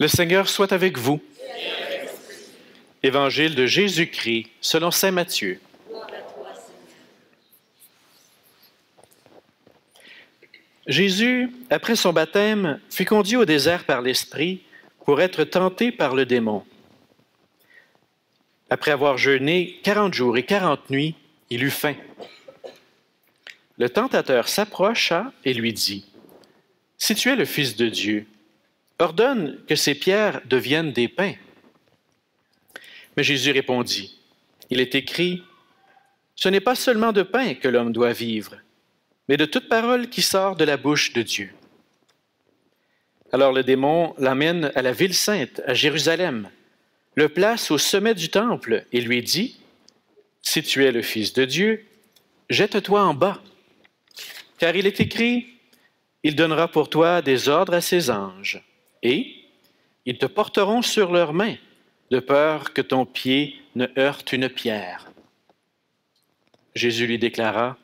Le Seigneur soit avec vous. Évangile de Jésus-Christ selon saint Matthieu. Jésus, après son baptême, fut conduit au désert par l'Esprit pour être tenté par le démon. Après avoir jeûné 40 jours et 40 nuits, il eut faim. Le tentateur s'approcha et lui dit, « Si tu es le Fils de Dieu, ordonne que ces pierres deviennent des pains. » Mais Jésus répondit, « Il est écrit, ce n'est pas seulement de pain que l'homme doit vivre, mais de toute parole qui sort de la bouche de Dieu. » Alors le démon l'amène à la ville sainte, à Jérusalem, le place au sommet du temple et lui dit, « Si tu es le Fils de Dieu, jette-toi en bas, car il est écrit, il donnera pour toi des ordres à ses anges, et ils te porteront sur leurs mains, de peur que ton pied ne heurte une pierre. » Jésus lui déclara,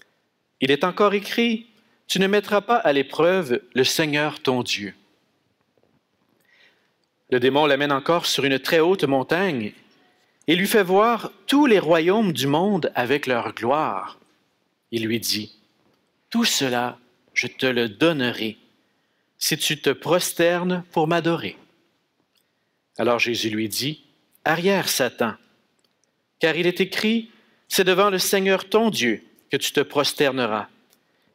« Il est encore écrit, tu ne mettras pas à l'épreuve le Seigneur ton Dieu. » Le démon l'amène encore sur une très haute montagne et lui fait voir tous les royaumes du monde avec leur gloire. Il lui dit, « Tout cela, je te le donnerai, si tu te prosternes pour m'adorer. » Alors Jésus lui dit, « Arrière, Satan, car il est écrit, c'est devant le Seigneur ton Dieu que tu te prosterneras,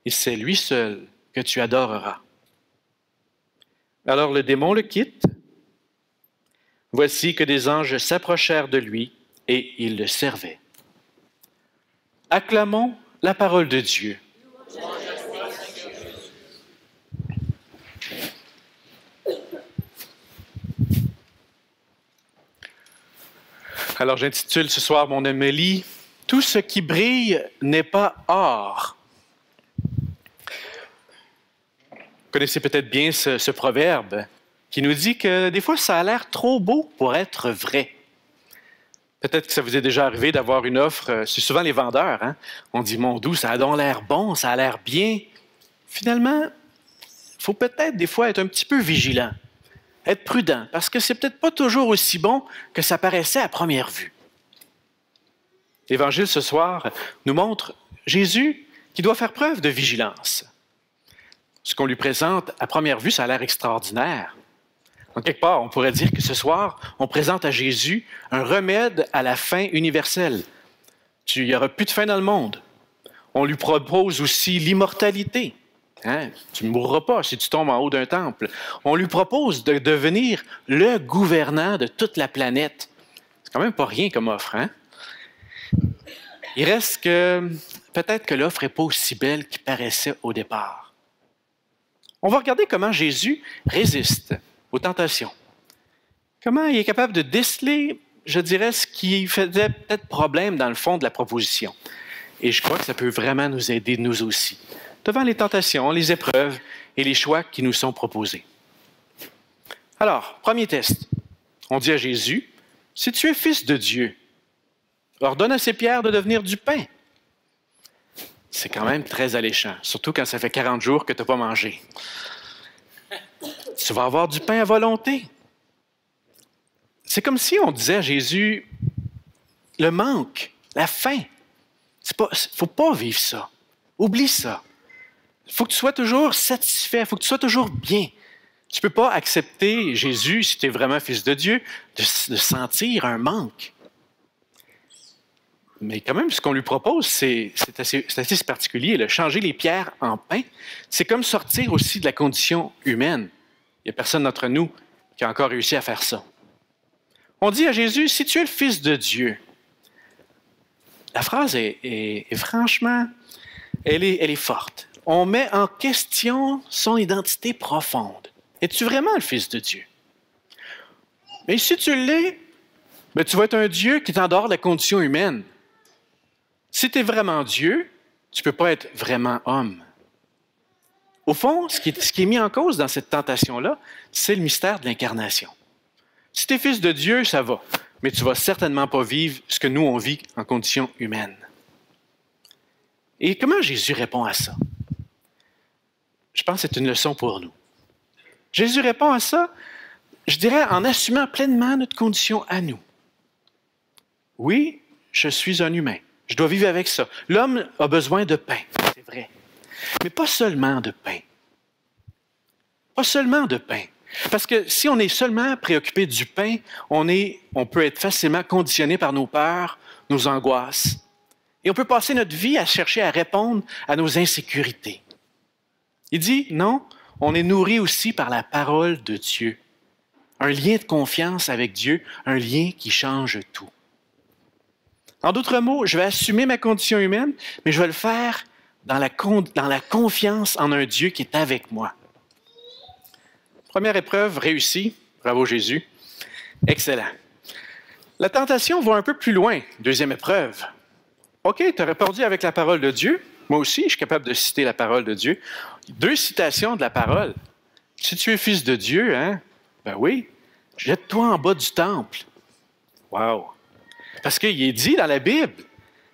et c'est lui seul que tu adoreras. » Alors le démon le quitte. Voici que des anges s'approchèrent de lui et ils le servaient. Acclamons la parole de Dieu. Alors j'intitule ce soir mon homélie « Tout ce qui brille n'est pas or ». Vous connaissez peut-être bien ce proverbe qui nous dit que des fois ça a l'air trop beau pour être vrai. Peut-être que ça vous est déjà arrivé d'avoir une offre, c'est souvent les vendeurs, hein? On dit « Mon doux, ça a donc l'air bon, ça a l'air bien ». Finalement, il faut peut-être des fois être un petit peu vigilant. Être prudent, parce que c'est peut-être pas toujours aussi bon que ça paraissait à première vue. L'Évangile ce soir nous montre Jésus qui doit faire preuve de vigilance. Ce qu'on lui présente à première vue, ça a l'air extraordinaire. En quelque part, on pourrait dire que ce soir, on présente à Jésus un remède à la faim universelle. Il n'y aura plus de faim dans le monde. On lui propose aussi l'immortalité. Hein? Tu ne mourras pas si tu tombes en haut d'un temple. On lui propose de devenir le gouvernant de toute la planète. C'est quand même pas rien comme offre, hein? Il reste que peut-être que l'offre n'est pas aussi belle qu'il paraissait au départ. On va regarder comment Jésus résiste aux tentations. Comment il est capable de déceler, je dirais, ce qui faisait peut-être problème dans le fond de la proposition. Et je crois que ça peut vraiment nous aider, nous aussi, devant les tentations, les épreuves et les choix qui nous sont proposés. Alors, premier test. On dit à Jésus, « Si tu es fils de Dieu, ordonne à ces pierres de devenir du pain. » C'est quand même très alléchant, surtout quand ça fait 40 jours que tu n'as pas mangé. Tu vas avoir du pain à volonté. C'est comme si on disait à Jésus, le manque, la faim, il ne faut pas vivre ça. Oublie ça. Il faut que tu sois toujours satisfait, il faut que tu sois toujours bien. Tu ne peux pas accepter Jésus, si tu es vraiment fils de Dieu, de sentir un manque. Mais quand même, ce qu'on lui propose, c'est assez particulier. Là. Changer les pierres en pain, c'est comme sortir aussi de la condition humaine. Il n'y a personne d'entre nous qui a encore réussi à faire ça. On dit à Jésus, si tu es le Fils de Dieu, la phrase est franchement, elle est forte. On met en question son identité profonde. Es-tu vraiment le Fils de Dieu? Mais si tu l'es, ben tu vas être un Dieu qui est en dehors de la condition humaine. Si tu es vraiment Dieu, tu ne peux pas être vraiment homme. Au fond, ce qui est mis en cause dans cette tentation-là, c'est le mystère de l'incarnation. Si tu es fils de Dieu, ça va, mais tu ne vas certainement pas vivre ce que nous, on vit en condition humaine. Et comment Jésus répond à ça? Je pense que c'est une leçon pour nous. Jésus répond à ça, je dirais en assumant pleinement notre condition à nous. Oui, je suis un humain. Je dois vivre avec ça. L'homme a besoin de pain, c'est vrai. Mais pas seulement de pain. Pas seulement de pain. Parce que si on est seulement préoccupé du pain, on peut être facilement conditionné par nos peurs, nos angoisses. Et on peut passer notre vie à chercher à répondre à nos insécurités. Il dit, non, on est nourri aussi par la parole de Dieu. Un lien de confiance avec Dieu, un lien qui change tout. En d'autres mots, je vais assumer ma condition humaine, mais je vais le faire dans la confiance en un Dieu qui est avec moi. Première épreuve réussie. Bravo Jésus. Excellent. La tentation va un peu plus loin. Deuxième épreuve. OK, tu as répondu avec la parole de Dieu. Moi aussi, je suis capable de citer la parole de Dieu. 2 citations de la parole. Si tu es fils de Dieu, hein? Ben oui, jette-toi en bas du temple. Wow! Parce qu'il est dit dans la Bible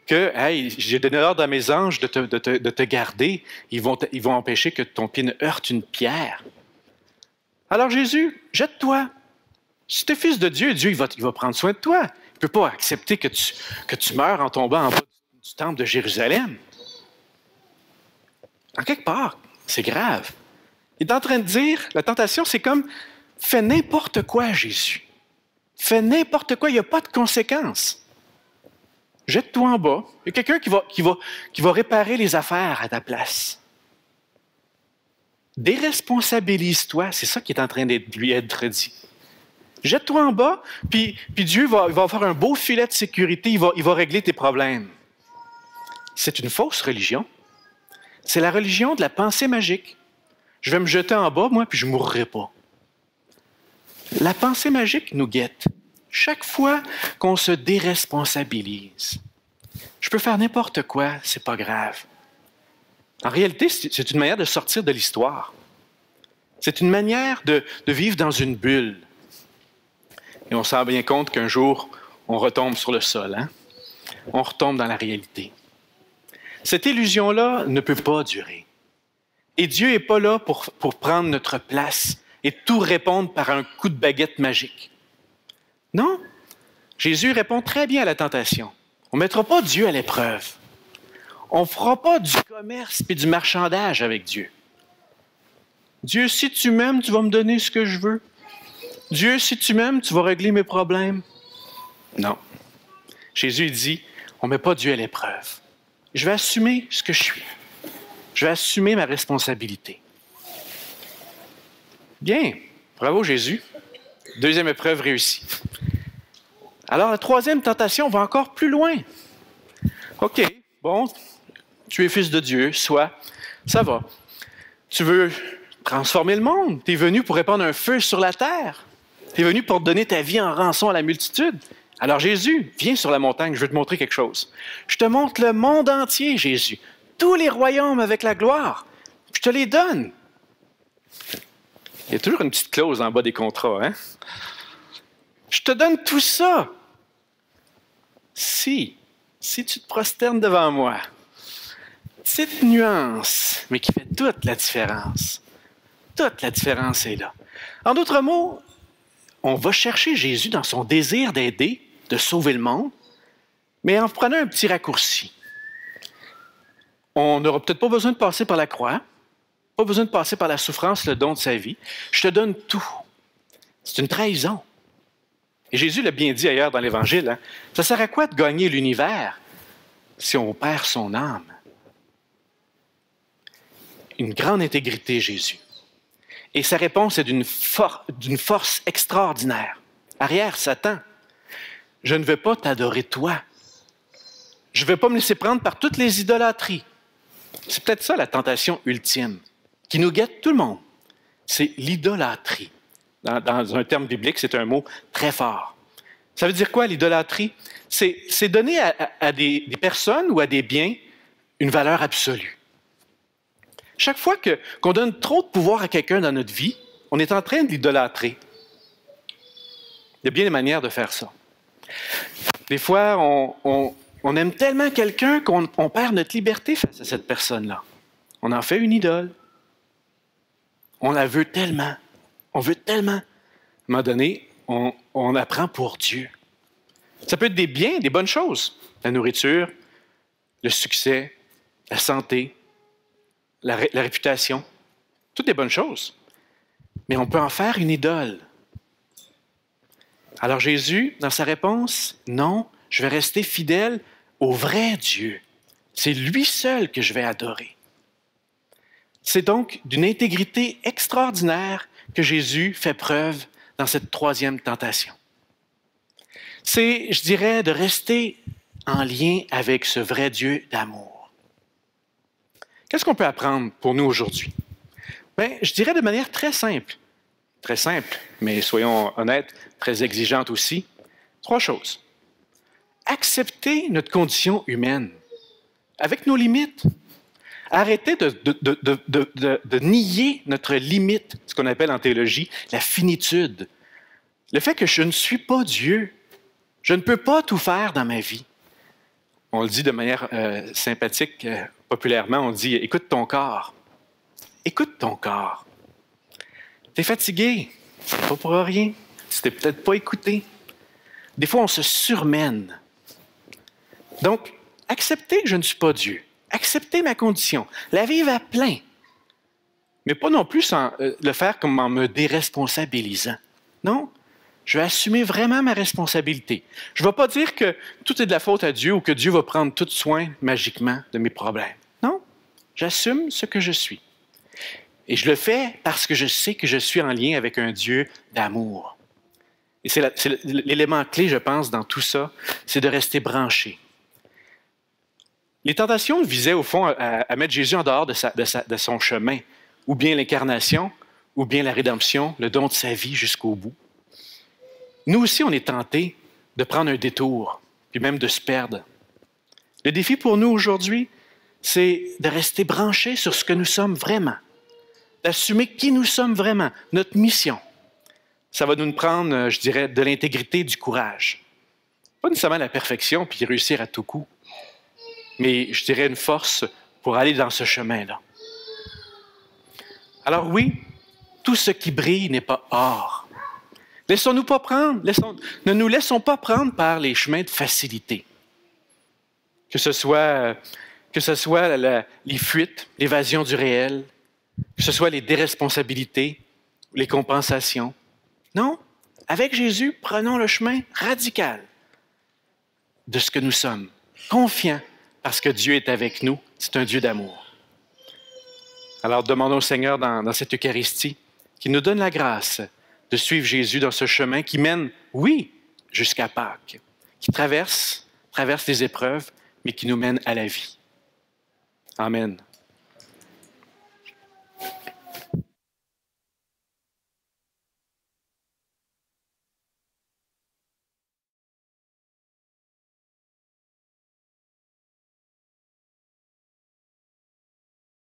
que hey, j'ai donné l'ordre à mes anges de te garder. Ils vont empêcher que ton pied ne heurte une pierre. Alors Jésus, jette-toi. Si tu es fils de Dieu, Dieu il va prendre soin de toi. Il ne peut pas accepter que tu meurs en tombant en bas du temple de Jérusalem. En quelque part, c'est grave. Il est en train de dire, la tentation, c'est comme, fais n'importe quoi, Jésus. Fais n'importe quoi, il n'y a pas de conséquences. Jette-toi en bas. Il y a quelqu'un qui va réparer les affaires à ta place. Déresponsabilise-toi, c'est ça qui est en train de lui être dit. Jette-toi en bas, puis Dieu va faire un beau filet de sécurité, il va régler tes problèmes. C'est une fausse religion. C'est la religion de la pensée magique. Je vais me jeter en bas, moi, puis je ne mourrai pas. La pensée magique nous guette. Chaque fois qu'on se déresponsabilise, je peux faire n'importe quoi, c'est pas grave. En réalité, c'est une manière de sortir de l'histoire. C'est une manière de vivre dans une bulle. Et on se rend bien compte qu'un jour, on retombe sur le sol. Hein? On retombe dans la réalité. Cette illusion-là ne peut pas durer. Et Dieu n'est pas là pour prendre notre place et tout répondre par un coup de baguette magique. Non, Jésus répond très bien à la tentation. On ne mettra pas Dieu à l'épreuve. On ne fera pas du commerce et du marchandage avec Dieu. Dieu, si tu m'aimes, tu vas me donner ce que je veux. Dieu, si tu m'aimes, tu vas régler mes problèmes. Non. Jésus dit, on ne met pas Dieu à l'épreuve. Je vais assumer ce que je suis. Je vais assumer ma responsabilité. Bien, bravo Jésus. Deuxième épreuve réussie. Alors la troisième tentation va encore plus loin. OK, bon, tu es fils de Dieu, soit, ça va. Tu veux transformer le monde. Tu es venu pour répandre un feu sur la terre. Tu es venu pour donner ta vie en rançon à la multitude. Alors Jésus, viens sur la montagne, je veux te montrer quelque chose. Je te montre le monde entier, Jésus. Tous les royaumes avec la gloire. Je te les donne. Il y a toujours une petite clause en bas des contrats, hein? Je te donne tout ça. Si tu te prosternes devant moi. Petite nuance, mais qui fait toute la différence. Toute la différence est là. En d'autres mots, on va chercher Jésus dans son désir d'aider, de sauver le monde, mais en prenant un petit raccourci. On n'aura peut-être pas besoin de passer par la croix, pas besoin de passer par la souffrance, le don de sa vie. Je te donne tout. C'est une trahison. Et Jésus l'a bien dit ailleurs dans l'Évangile, hein? Ça sert à quoi de gagner l'univers si on perd son âme? Une grande intégrité, Jésus. Et sa réponse est d'une force extraordinaire. Arrière, Satan, je ne veux pas t'adorer toi. Je ne veux pas me laisser prendre par toutes les idolâtries. C'est peut-être ça la tentation ultime, qui nous guette tout le monde. C'est l'idolâtrie. Dans un terme biblique, c'est un mot très fort. Ça veut dire quoi, l'idolâtrie? C'est donner à des personnes ou à des biens une valeur absolue. Chaque fois qu'on donne trop de pouvoir à quelqu'un dans notre vie, on est en train de l'idolâtrer. Il y a bien des manières de faire ça. Des fois, on aime tellement quelqu'un qu'on perd notre liberté face à cette personne-là. On en fait une idole. On la veut tellement. On veut tellement. un moment donné, on apprend pour Dieu. Ça peut être des biens, des bonnes choses. La nourriture, le succès, la santé, la réputation. Toutes des bonnes choses. Mais on peut en faire une idole. Alors Jésus, dans sa réponse, non, je vais rester fidèle au vrai Dieu. C'est lui seul que je vais adorer. C'est donc d'une intégrité extraordinaire que Jésus fait preuve dans cette troisième tentation. C'est, je dirais, de rester en lien avec ce vrai Dieu d'amour. Qu'est-ce qu'on peut apprendre pour nous aujourd'hui? Bien, je dirais de manière très simple, mais soyons honnêtes, très exigeante aussi. 3 choses. Accepter notre condition humaine, avec nos limites. Arrêter de nier notre limite, ce qu'on appelle en théologie la finitude. Le fait que je ne suis pas Dieu. Je ne peux pas tout faire dans ma vie. On le dit de manière sympathique, populairement, on dit « écoute ton corps ». Écoute ton corps. Tu es fatigué, c'est pas pour rien. Tu t'es peut-être pas écouté. Des fois, on se surmène. Donc, accepter que je ne suis pas Dieu. Accepter ma condition, la vivre à plein, mais pas non plus sans le faire comme en me déresponsabilisant. Non, je vais assumer vraiment ma responsabilité. Je ne vais pas dire que tout est de la faute à Dieu ou que Dieu va prendre tout soin magiquement de mes problèmes. Non, j'assume ce que je suis. Et je le fais parce que je sais que je suis en lien avec un Dieu d'amour. Et c'est l'élément clé, je pense, dans tout ça, c'est de rester branché. Les tentations visaient au fond à mettre Jésus en dehors de son chemin, ou bien l'incarnation, ou bien la rédemption, le don de sa vie jusqu'au bout. Nous aussi, on est tentés de prendre un détour, puis même de se perdre. Le défi pour nous aujourd'hui, c'est de rester branchés sur ce que nous sommes vraiment, d'assumer qui nous sommes vraiment, notre mission. Ça va nous prendre, je dirais, de l'intégrité, du courage. Pas nécessairement la perfection, puis réussir à tout coup, mais je dirais une force pour aller dans ce chemin-là. Alors oui, tout ce qui brille n'est pas or. Laissons-nous pas prendre, ne nous laissons pas prendre par les chemins de facilité. Que ce soit les fuites, l'évasion du réel, que ce soit les déresponsabilités, les compensations. Non, avec Jésus, prenons le chemin radical de ce que nous sommes, confiants parce que Dieu est avec nous, c'est un Dieu d'amour. Alors demandons au Seigneur dans cette Eucharistie qu'il nous donne la grâce de suivre Jésus dans ce chemin qui mène, oui, jusqu'à Pâques, qui traverse les épreuves, mais qui nous mène à la vie. Amen.